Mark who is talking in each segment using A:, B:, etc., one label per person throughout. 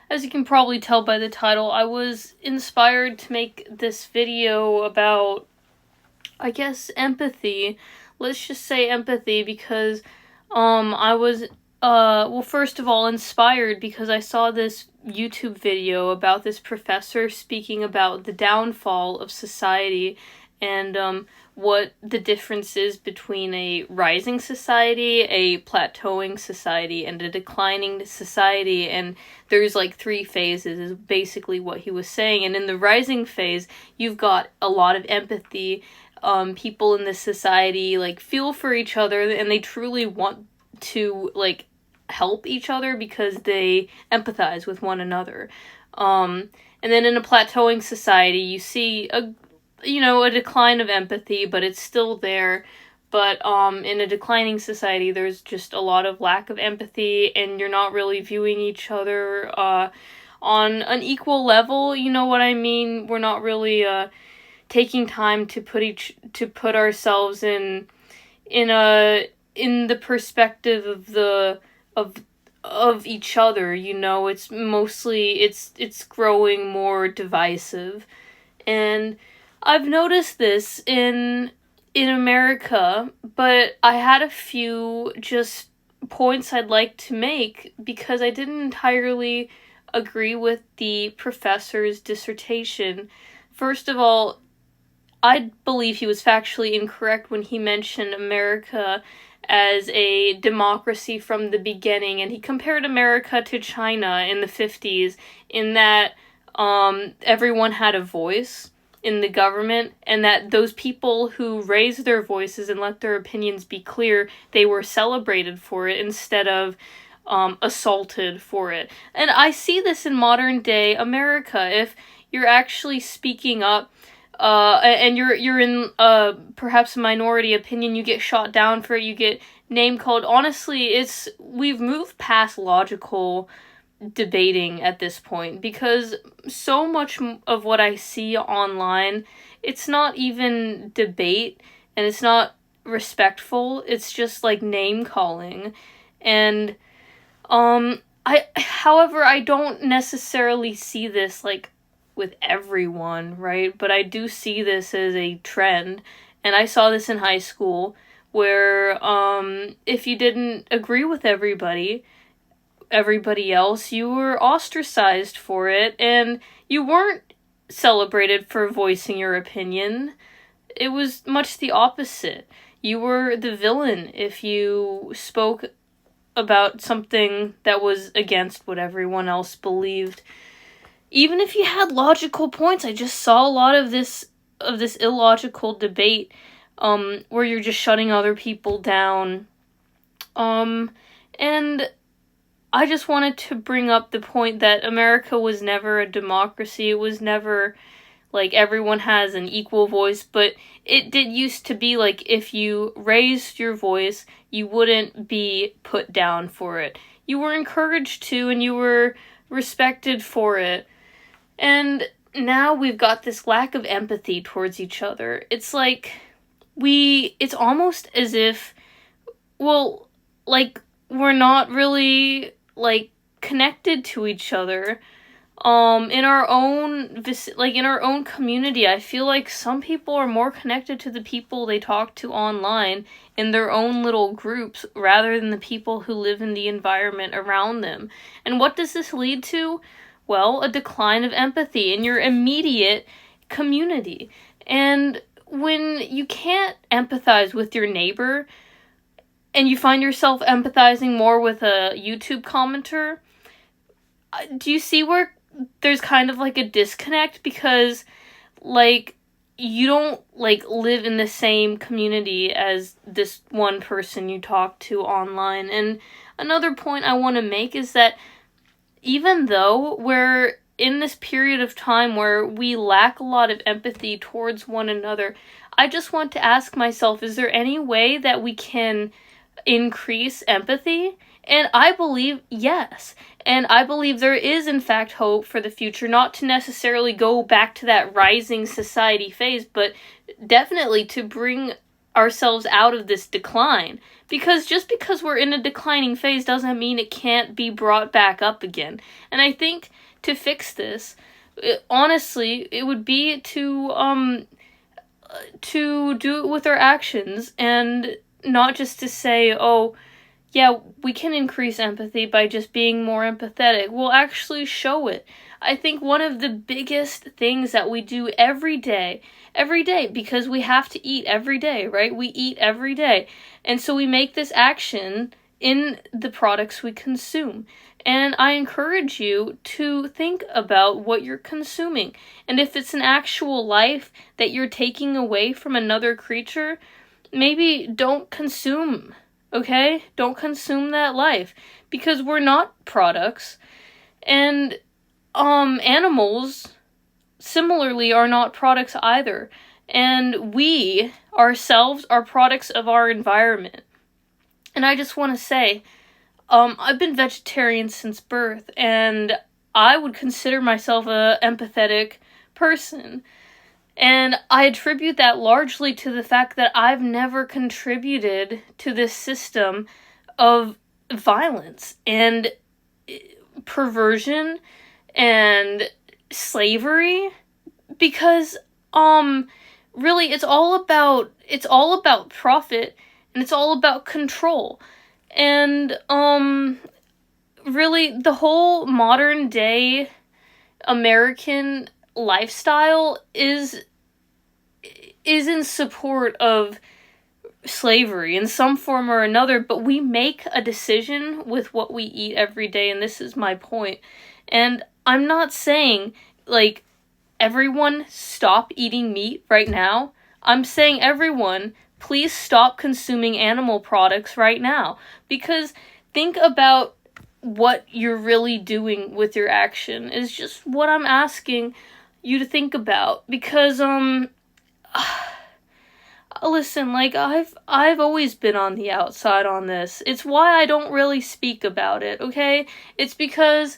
A: As you can probably tell by the title, I was inspired to make this video about, I guess, empathy. Let's just say empathy because I was well, first of all, inspired because I saw this YouTube video about this professor speaking about the downfall of society and what the difference is between a rising society, a plateauing society, and a declining society. And there's like 3 phases is basically what he was saying. And in the rising phase, you've got a lot of empathy. People in this society like feel for each other and they truly want to like help each other because they empathize with one another. And then in a plateauing society, you see a decline of empathy, but it's still there. But in a declining society, there's just a lot of lack of empathy, and you're not really viewing each other on an equal level. You know what I mean? We're not really taking time to put ourselves in the perspective of each other. It's mostly it's growing more divisive. And I've noticed this in America, but I had a few just points I'd like to make because I didn't entirely agree with the professor's dissertation. First of all, I believe he was factually incorrect when he mentioned America as a democracy from the beginning, and he compared America to China in the 50s in that everyone had a voice in the government, and that those people who raised their voices and let their opinions be clear, they were celebrated for it instead of assaulted for it. And I see this in modern day America. If you're actually speaking up, and you're in perhaps a minority opinion, you get shot down for it, you get name called. Honestly, we've moved past logical debating at this point, because so much of what I see online, it's not even debate and it's not respectful, it's just like name calling. And however, I don't necessarily see this like with everyone, right? But I do see this as a trend, and I saw this in high school where if you didn't agree with everybody else, you were ostracized for it, and you weren't celebrated for voicing your opinion. It was much the opposite. You were the villain if you spoke about something that was against what everyone else believed. Even if you had logical points, I just saw a lot of this illogical debate where you're just shutting other people down. And I just wanted to bring up the point that America was never a democracy. It was never like everyone has an equal voice, but it did used to be like if you raised your voice, you wouldn't be put down for it. You were encouraged to, and you were respected for it. And now we've got this lack of empathy towards each other. It's like it's almost as if, well, like, we're not really like connected to each other in our own community. I feel like some people are more connected to the people they talk to online in their own little groups rather than the people who live in the environment around them. And what does this lead to? Well, a decline of empathy in your immediate community. And when you can't empathize with your neighbor, and you find yourself empathizing more with a YouTube commenter, do you see where there's kind of like a disconnect? Because like you don't like live in the same community as this one person you talk to online. And another point I want to make is that even though we're in this period of time where we lack a lot of empathy towards one another, I just want to ask myself, is there any way that we can increase empathy? And I believe yes. And I believe there is in fact hope for the future, not to necessarily go back to that rising society phase, but definitely to bring ourselves out of this decline. Because just because we're in a declining phase doesn't mean it can't be brought back up again. And I think to fix this, honestly, it would be to do it with our actions, and not just to say, oh, yeah, we can increase empathy by just being more empathetic. We'll actually show it. I think one of the biggest things that we do every day, because we have to eat every day, right? We eat every day. And so we make this action in the products we consume. And I encourage you to think about what you're consuming. And if it's an actual life that you're taking away from another creature, maybe don't consume, okay? Don't consume that life, because we're not products. And animals, similarly, are not products either. And we, ourselves, are products of our environment. And I just want to say, I've been vegetarian since birth, and I would consider myself a empathetic person. And I attribute that largely to the fact that I've never contributed to this system of violence and perversion and slavery, because really it's all about profit, and it's all about control. And really the whole modern day American lifestyle is in support of slavery in some form or another, but we make a decision with what we eat every day, and this is my point. And I'm not saying, like, everyone stop eating meat right now. I'm saying, everyone, please stop consuming animal products right now. Because think about what you're really doing with your action is just what I'm asking you to think about. Because, listen, like, I've always been on the outside on this. It's why I don't really speak about it, okay? It's because,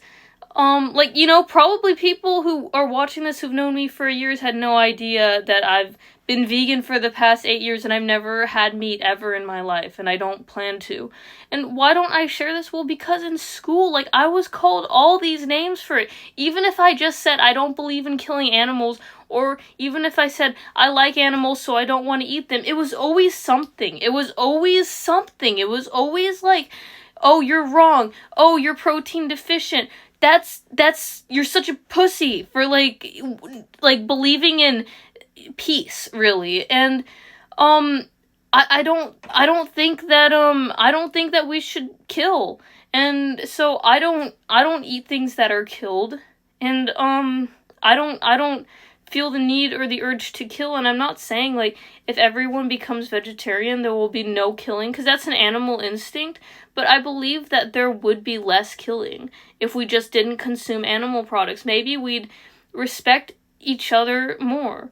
A: like, you know, probably people who are watching this who've known me for years had no idea that I've been vegan for the past 8 years and I've never had meat ever in my life, and I don't plan to. And why don't I share this? Well, because in school, like, I was called all these names for it. Even if I just said I don't believe in killing animals, or even if I said I like animals so I don't want to eat them, it was always something. It was always something. It was always like, oh, you're wrong. Oh, you're protein deficient. That's you're such a pussy for like believing in peace, really. And I don't think that we should kill. And so I don't eat things that are killed. And I don't feel the need or the urge to kill. And I'm not saying, like, if everyone becomes vegetarian there will be no killing, because that's an animal instinct, but I believe that there would be less killing if we just didn't consume animal products. Maybe we'd respect each other more.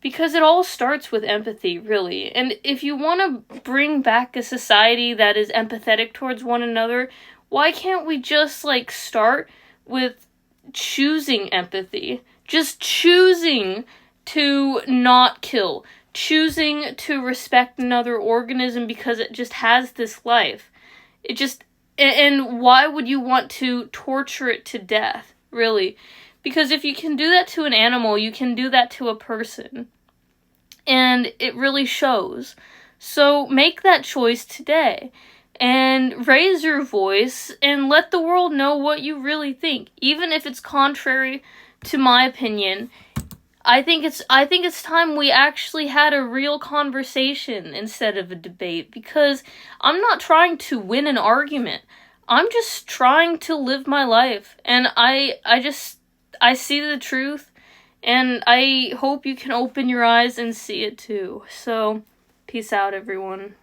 A: Because it all starts with empathy, really. And if you want to bring back a society that is empathetic towards one another, why can't we just, like, start with choosing empathy? Just choosing to not kill. Choosing to respect another organism because it just has this life. It just... And why would you want to torture it to death, really? Because if you can do that to an animal, you can do that to a person. And it really shows. So make that choice today. And raise your voice and let the world know what you really think. Even if it's contrary to my opinion, I think it's time we actually had a real conversation instead of a debate. Because I'm not trying to win an argument. I'm just trying to live my life. And I see the truth. And I hope you can open your eyes and see it too. So, peace out, everyone.